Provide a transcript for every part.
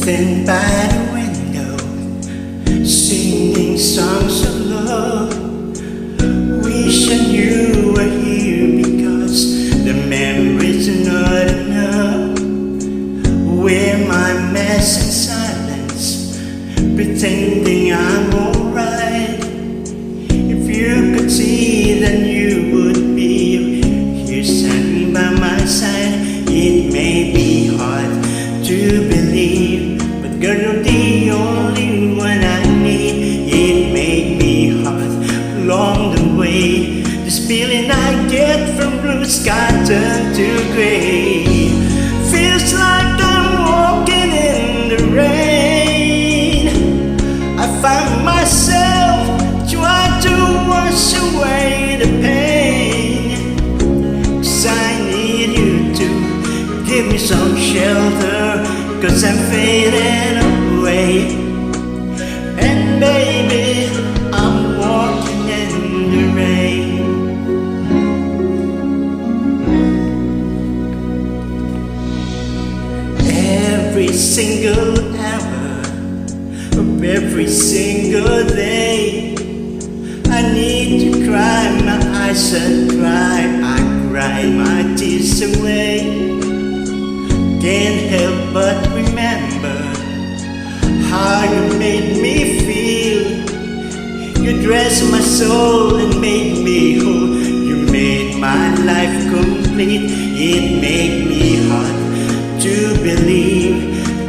Stand by the window, singing songs of love, wishing you were here because the memories are not enough. Wear my mask in silence, pretending I'm alright. If you could see, then you would be here standing by my side. It may be hard to believe, but girl, you're the only one I need. It made me hard along the way. This feeling I get from blue sky turned to gray. Feels like I'm walking in the rain. I find myself trying to wash away the pain. 'Cause I need you to give me some shelter, 'cause I'm fading away. And baby, I'm walking in the rain. Every single hour of every single day, I need to cry my eyes and cry. I cry my tears away. Can't help but remember how you made me feel. You dressed my soul and made me whole. You made my life complete. It made me hard to believe.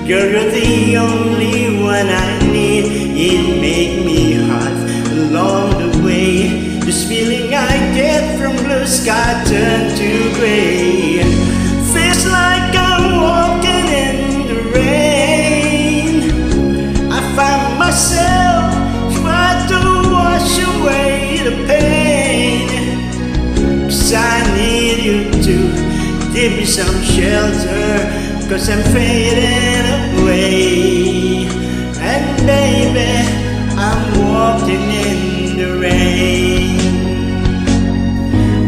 Girl, you're the only one I need. It made me hard along the way. This feeling I get from blue sky turned to gray. Feels like I'm walking in the rain. I find myself trying to wash away the pain. 'Cause I need you to give me some shelter, 'cause I'm fading away. And baby, I'm walking in the rain.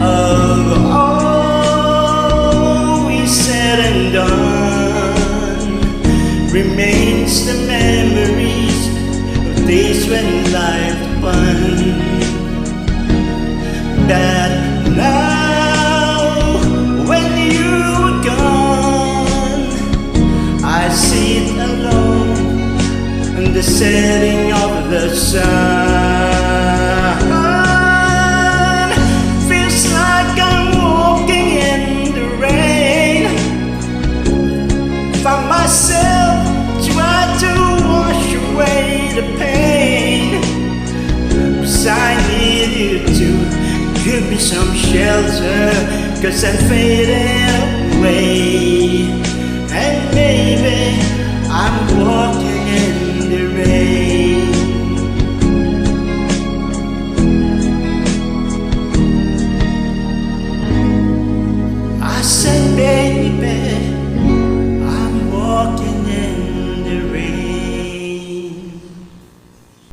Of all we said and done, remains the memories of days when life fun. That now, when you were gone, I sit alone in the setting of the sun. Feels like I'm walking in the rain. Find myself trying to wash away the pain. 'Cause I need you to give me some shelter, 'cause I'm fading away. And baby, I'm walking